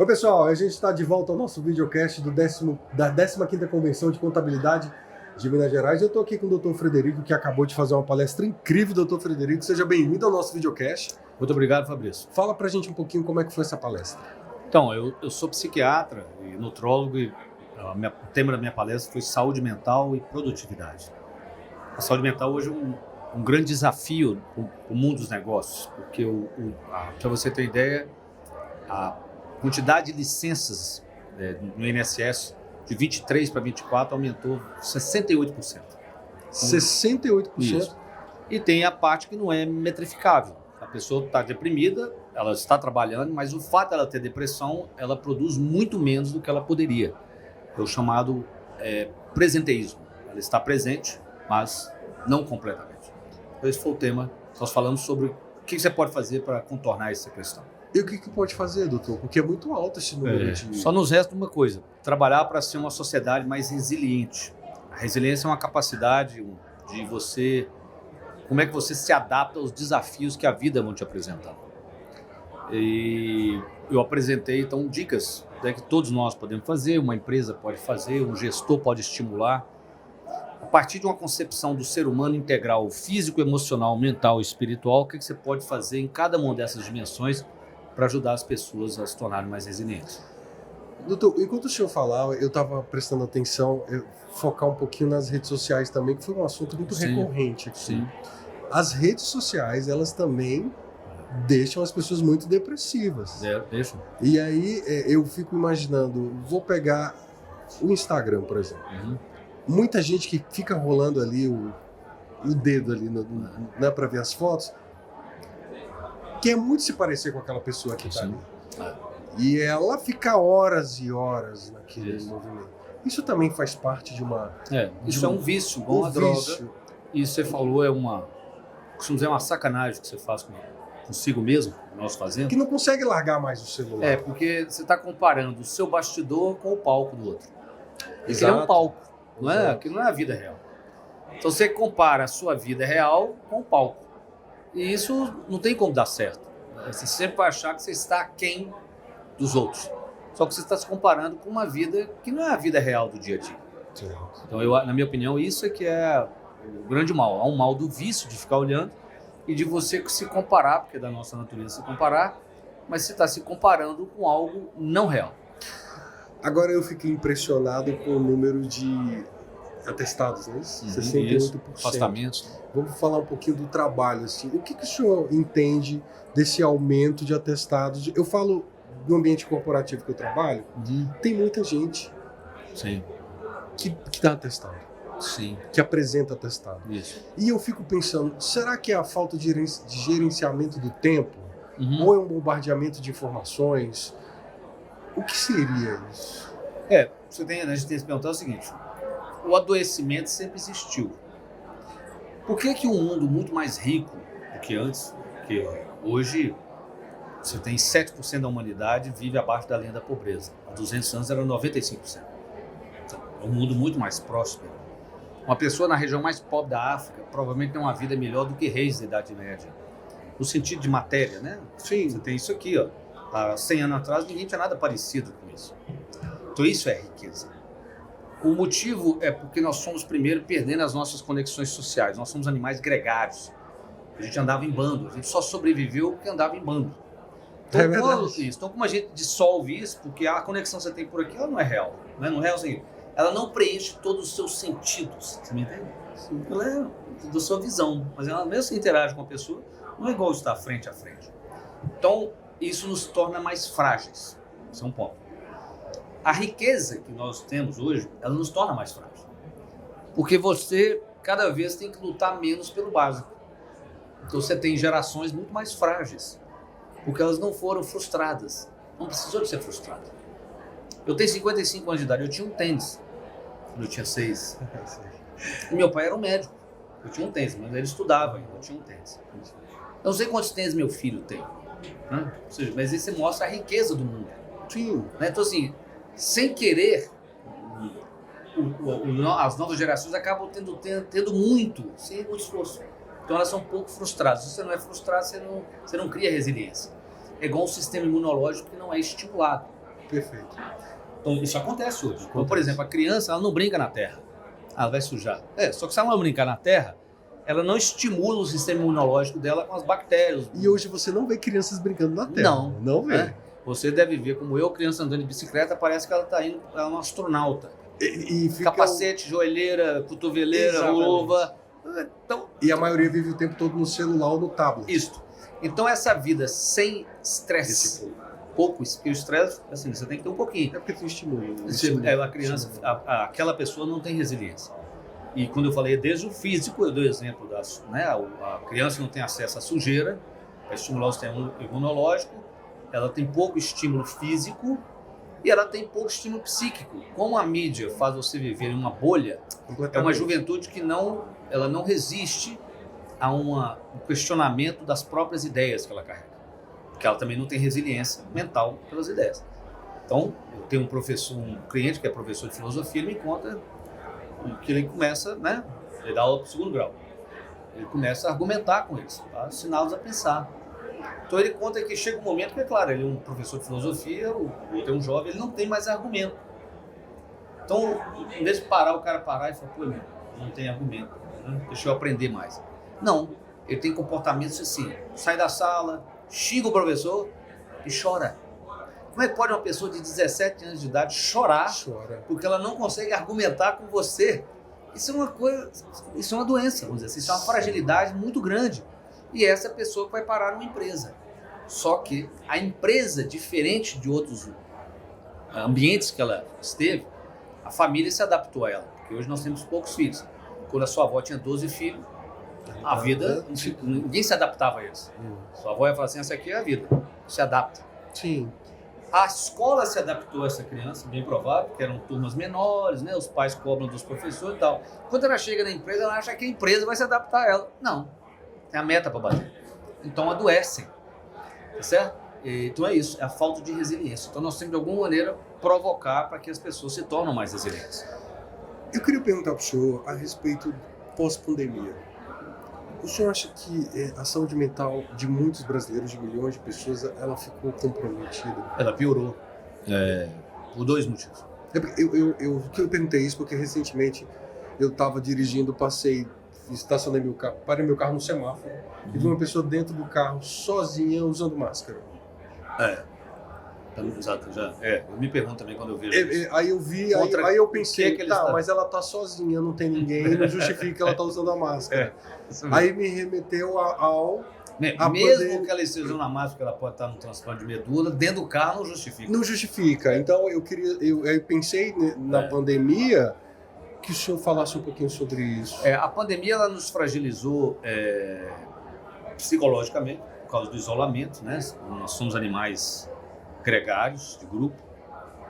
Oi, pessoal, a gente está de volta ao nosso videocast da 15ª Convenção de Contabilidade de Minas Gerais. Eu estou aqui com o Dr. Frederico, que acabou de fazer uma palestra incrível. Dr. Frederico, seja bem-vindo ao nosso videocast. Muito obrigado, Fabrício. Fala pra gente um pouquinho como é que foi essa palestra. Então, eu sou psiquiatra e nutrólogo e o tema da minha palestra foi saúde mental e produtividade. A saúde mental hoje é um grande desafio para o mundo dos negócios, porque, para você ter ideia, a quantidade de licenças no INSS de 23 para 24 aumentou 68%. 68%? Isso. E tem a parte que não é metrificável. A pessoa está deprimida, ela está trabalhando, mas o fato dela ter depressão, ela produz muito menos do que ela poderia. É o chamado presenteísmo. Ela está presente, mas não completamente. Esse foi o tema. Nós falamos sobre o que você pode fazer para contornar essa questão. E o que pode fazer, doutor? Porque é muito alto esse número de... Só nos resta uma coisa: trabalhar para ser uma sociedade mais resiliente. A resiliência é uma capacidade de você... Como é que você se adapta aos desafios que a vida vai te apresentar. E eu apresentei, então, dicas que todos nós podemos fazer, uma empresa pode fazer, um gestor pode estimular. A partir de uma concepção do ser humano integral, físico, emocional, mental e espiritual, o que você pode fazer em cada uma dessas dimensões para ajudar as pessoas a se tornarem mais resilientes. Doutor, enquanto o senhor falava, eu estava prestando atenção, focar um pouquinho nas redes sociais também, que foi um assunto muito recorrente aqui. Sim. As redes sociais, elas também deixam as pessoas muito depressivas. Deixam. E aí eu fico imaginando, vou pegar o Instagram, por exemplo. Uhum. Muita gente que fica rolando ali o dedo ali, né, para ver as fotos, quer muito se parecer com aquela pessoa que está ali. E ela fica horas e horas naquele movimento. Isso também faz parte de uma... Isso é um vício, igual a droga. E você falou, costumo dizer, é uma sacanagem que você faz consigo mesmo, que nós fazemos. Que não consegue largar mais o celular. Porque você está comparando o seu bastidor com o palco do outro. Ele é um palco, não é? Que não é a vida real. Então você compara a sua vida real com o palco. E isso não tem como dar certo. Você sempre vai achar que você está aquém dos outros. Só que você está se comparando com uma vida que não é a vida real do dia a dia. Sim. Então, na minha opinião, isso é que é o grande mal. Há um mal do vício de ficar olhando e de você se comparar, porque é da nossa natureza se comparar, mas você está se comparando com algo não real. Agora eu fiquei impressionado com o número de atestados, né? 68%. Afastamentos. Vamos falar um pouquinho do trabalho. Assim. O que o senhor entende desse aumento de atestados? Eu falo do ambiente corporativo que eu trabalho, tem muita gente que dá atestado. Sim. Que apresenta atestado. Isso. E eu fico pensando, será que é a falta de gerenciamento do tempo? Ou é um bombardeamento de informações? O que seria isso? A gente tem que se perguntar o seguinte: o adoecimento sempre existiu. Por que um mundo muito mais rico do que antes, porque hoje você tem 7% da humanidade vive abaixo da linha da pobreza. Há 200 anos era 95%. Então, é um mundo muito mais próspero. Uma pessoa na região mais pobre da África provavelmente tem uma vida melhor do que reis da Idade Média. No sentido de matéria, né? Sim. Você tem isso aqui, ó. Há 100 anos atrás ninguém tinha nada parecido com isso. Então isso é riqueza. O motivo é porque nós somos primeiro perdendo as nossas conexões sociais. Nós somos animais gregários. A gente andava em bando. A gente só sobreviveu porque andava em bando. Então, como a gente dissolve isso, porque a conexão que você tem por aqui, ela não é real. Não é real, assim, ela não preenche todos os seus sentidos. Você me entende? Ela é da sua visão. Mas ela, mesmo se interage com a pessoa, não é igual estar frente a frente. Então, isso nos torna mais frágeis. Esse é um ponto. A riqueza que nós temos hoje, ela nos torna mais frágeis. Porque você, cada vez, tem que lutar menos pelo básico. Então você tem gerações muito mais frágeis. Porque elas não foram frustradas. Não precisou de ser frustrada. Eu tenho 55 anos de idade, eu tinha um tênis. Quando eu tinha 6. E meu pai era um médico. Eu tinha um tênis, mas ele estudava ainda, eu tinha um tênis. Eu não sei quantos tênis meu filho tem. Né? Ou seja, mas isso mostra a riqueza do mundo. Sim. Né? Então, assim, sem querer, as novas gerações acabam tendo muito, sem muito esforço. Então elas são um pouco frustradas. Se você não é frustrado, você não cria resiliência. É igual um sistema imunológico que não é estimulado. Perfeito. Então, isso acontece hoje. Então, por exemplo, a criança, ela não brinca na terra. Ela vai sujar. Só que se ela não brincar na terra, ela não estimula o sistema imunológico dela com as bactérias. E hoje você não vê crianças brincando na terra. Não. Não vê. Né? Você deve ver, como eu, criança andando de bicicleta, parece que ela está indo, ela é uma astronauta. E fica Capacete, joelheira, cotoveleira, Exatamente. luva. Então, E a maioria vive o tempo todo no celular ou no tablet. Isto. Então, essa vida sem estresse, pouco, porque o estresse, assim, você tem que ter um pouquinho. É porque tem estímulo. A criança, aquela pessoa não tem resiliência. E quando eu falei desde o físico, eu dei o exemplo das, né, a criança não tem acesso à sujeira, para estimular o sistema imunológico, ela tem pouco estímulo físico e ela tem pouco estímulo psíquico. Como a mídia faz você viver em uma bolha, é uma juventude que ela não resiste a um questionamento das próprias ideias que ela carrega, porque ela também não tem resiliência mental pelas ideias. Então, eu tenho um cliente que é professor de filosofia, ele me conta que ele começa, né, ele dá aula para o 2º grau, ele começa a argumentar com eles, para ensiná-los a pensar. Então ele conta que chega um momento que, é claro, ele é um professor de filosofia, o outro é um jovem, ele não tem mais argumento. Então, em vez de o cara parar e falar, pô, meu, não tem argumento, né? Deixa eu aprender mais. Não, ele tem comportamentos assim, sai da sala, xinga o professor e chora. Como é que pode uma pessoa de 17 anos de idade chorar porque ela não consegue argumentar com você? Isso é uma coisa, isso é uma doença, vamos dizer assim, isso é uma fragilidade muito grande. E essa pessoa que vai parar numa empresa. Só que a empresa, diferente de outros ambientes que ela esteve, a família se adaptou a ela. Porque hoje nós temos poucos filhos. Quando a sua avó tinha 12 filhos, a vida, ninguém se adaptava a eles. Sua avó ia falar assim, essa aqui é a vida, se adapta. Sim. A escola se adaptou a essa criança, bem provável, que eram turmas menores, né? Os pais cobram dos professores e tal. Quando ela chega na empresa, ela acha que a empresa vai se adaptar a ela. Não. Tem a meta para bater. Então adoecem. Tá certo? Então é isso, é a falta de resiliência. Então nós temos de alguma maneira provocar para que as pessoas se tornem mais resilientes. Eu queria perguntar para o senhor a respeito pós-pandemia. O senhor acha que a saúde mental de muitos brasileiros, de milhões de pessoas, ela ficou comprometida? Ela piorou. Por 2 motivos. Eu perguntei isso porque recentemente eu estava dirigindo, estacionei meu carro, parei meu carro no semáforo e vi uma pessoa dentro do carro sozinha usando máscara. Exato, eu me pergunto também quando eu vejo isso. Aí eu vi, aí eu pensei, mas ela tá sozinha, não tem ninguém, não justifica que ela tá usando a máscara. Aí me remeteu ao... Mesmo que ela esteja usando a máscara, que ela pode estar no transplante de medula, dentro do carro não justifica. Não justifica. Então eu pensei na pandemia, que o senhor falasse um pouquinho sobre isso. A pandemia ela nos fragilizou psicologicamente, por causa do isolamento, né? Nós somos animais gregários, de grupo.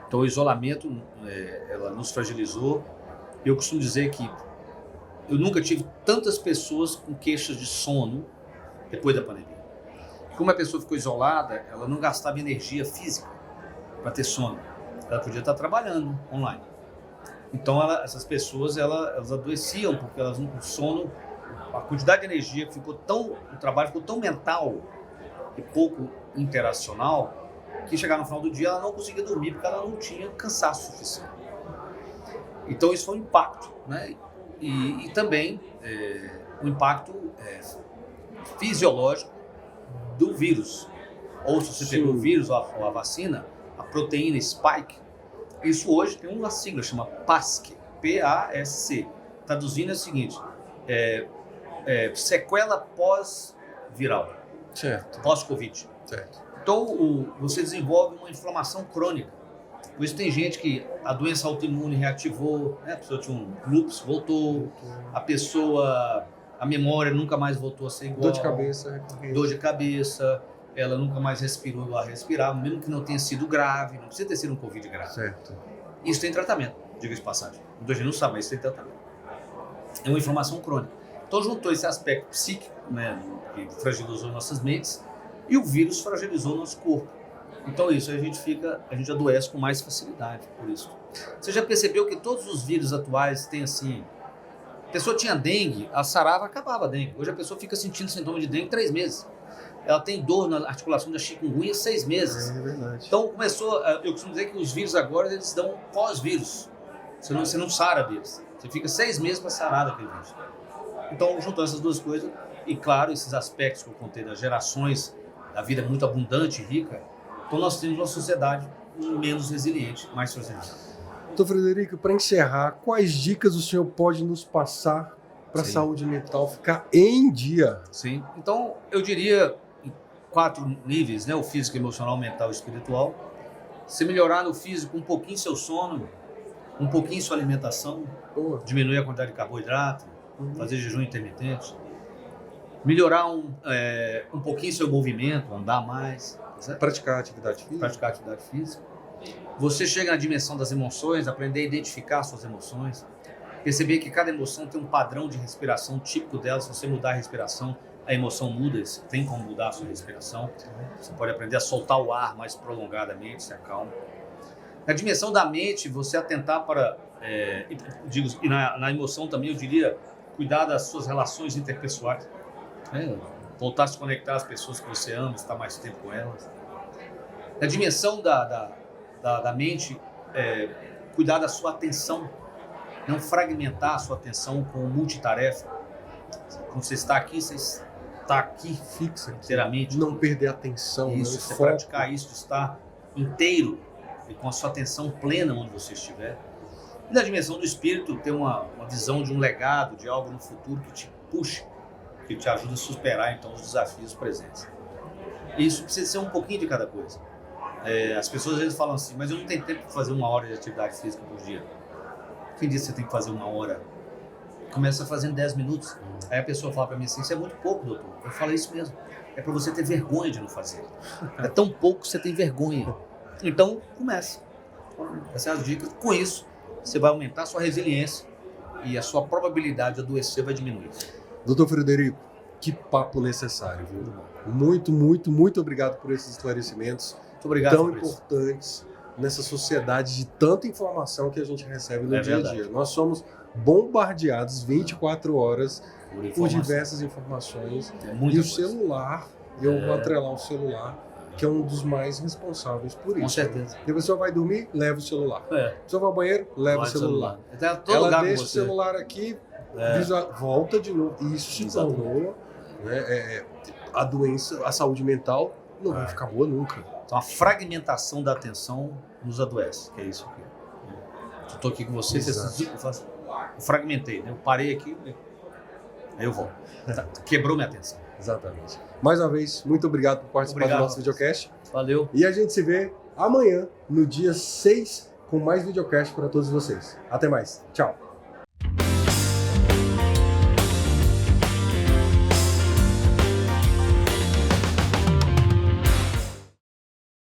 Então o isolamento ela nos fragilizou. Eu costumo dizer que eu nunca tive tantas pessoas com queixas de sono depois da pandemia. Como a pessoa ficou isolada, ela não gastava energia física para ter sono. Ela podia estar trabalhando online. Então essas pessoas elas adoeciam porque o sono, a quantidade de energia o trabalho ficou tão mental e pouco interacional que chegar no final do dia ela não conseguia dormir porque ela não tinha cansaço suficiente. Então isso foi um impacto, né? E também o impacto fisiológico do vírus. Ou se você pegou o vírus ou a vacina, a proteína spike, isso hoje tem uma sigla, chama PASC, P-A-S-C. Traduzindo é o seguinte, sequela pós-viral, certo. pós-Covid. Certo. Então você desenvolve uma inflamação crônica. Por isso tem gente que a doença autoimune reativou, né? A pessoa tinha um lúpus, voltou, a memória nunca mais voltou a ser igual. Dor de cabeça, ela nunca mais respirou igual a respirar, mesmo que não tenha sido grave, não precisa ter sido um Covid grave. Certo. Isso tem tratamento, diga de passagem. Muita gente não sabe, mas isso tem tratamento. É uma inflamação crônica. Então juntou esse aspecto psíquico, né, que fragilizou nossas mentes, e o vírus fragilizou nosso corpo. Então isso, a gente adoece com mais facilidade por isso. Você já percebeu que todos os vírus atuais têm assim... A pessoa tinha dengue, a sarava acabava a dengue. Hoje a pessoa fica sentindo sintoma de dengue 3 meses. ela tem dor na articulação da chikungunya 6 meses. É verdade. Então começou, eu costumo dizer que os vírus agora eles dão pós-vírus. Você não sara deles. Você fica 6 meses para sarar daquele vírus. Então, juntando essas duas coisas, e claro, esses aspectos que eu contei das gerações, da vida muito abundante e rica, então nós temos uma sociedade menos resiliente, mais fragilizada. Doutor Frederico, para encerrar, quais dicas o senhor pode nos passar para a saúde mental ficar em dia? Sim. Então, eu diria em 4 níveis, né? O físico, emocional, mental e espiritual. Se melhorar no físico, um pouquinho seu sono, um pouquinho sua alimentação, diminuir a quantidade de carboidrato, fazer jejum intermitente. Melhorar um pouquinho seu movimento, andar mais. Certo? Praticar atividade física. Praticar atividade física. Você chega na dimensão das emoções, aprender a identificar suas emoções. Perceber que cada emoção tem um padrão de respiração típico dela. Se você mudar a respiração, a emoção muda. Você tem como mudar a sua respiração. Você pode aprender a soltar o ar mais prolongadamente, se acalma. Na dimensão da mente, você atentar para... e na emoção também, eu diria, cuidar das suas relações interpessoais. Voltar a se conectar às pessoas que você ama, estar mais tempo com elas. Na dimensão da mente, cuidar da sua atenção. Não fragmentar a sua atenção com multitarefa. Quando você está aqui, você está aqui fixa inteiramente. Não perder a atenção. Isso, você praticar isso, de estar inteiro e com a sua atenção plena onde você estiver. E na dimensão do espírito, ter uma visão de um legado, de algo no futuro que te puxe, que te ajuda a superar então os desafios presentes. E isso precisa ser um pouquinho de cada coisa. As pessoas às vezes falam assim, mas eu não tenho tempo para fazer 1 hora de atividade física por dia. Quem disse que você tem que fazer 1 hora? Começa fazendo 10 minutos. Aí a pessoa fala para mim assim, isso é muito pouco, doutor. Eu falo isso mesmo. É para você ter vergonha de não fazer. É tão pouco que você tem vergonha. Então, comece. Essas são as dicas. Com isso, você vai aumentar a sua resiliência e a sua probabilidade de adoecer vai diminuir. Doutor Frederico, que papo necessário, viu? Muito, muito, muito obrigado por esses esclarecimentos obrigado, tão importantes nessa sociedade de tanta informação que a gente recebe no dia a dia. Nós somos bombardeados 24 horas por diversas informações. E o celular, eu vou atrelar o celular, que é um dos mais responsáveis por isso. Com certeza. E a pessoa vai dormir, leva o celular. A pessoa vai ao banheiro, leva o celular. Ela deixa o celular aqui, volta de novo. Isso se tornou a doença, a saúde mental não vai ficar boa nunca. Então a fragmentação da atenção nos adoece, que é isso aqui. Eu estou aqui com você, eu fragmentei, né? Eu parei aqui, aí eu volto. Quebrou minha atenção. Exatamente. Mais uma vez, muito obrigado por participar do nosso videocast. Valeu. E a gente se vê amanhã, no dia 6, com mais videocast para todos vocês. Até mais. Tchau.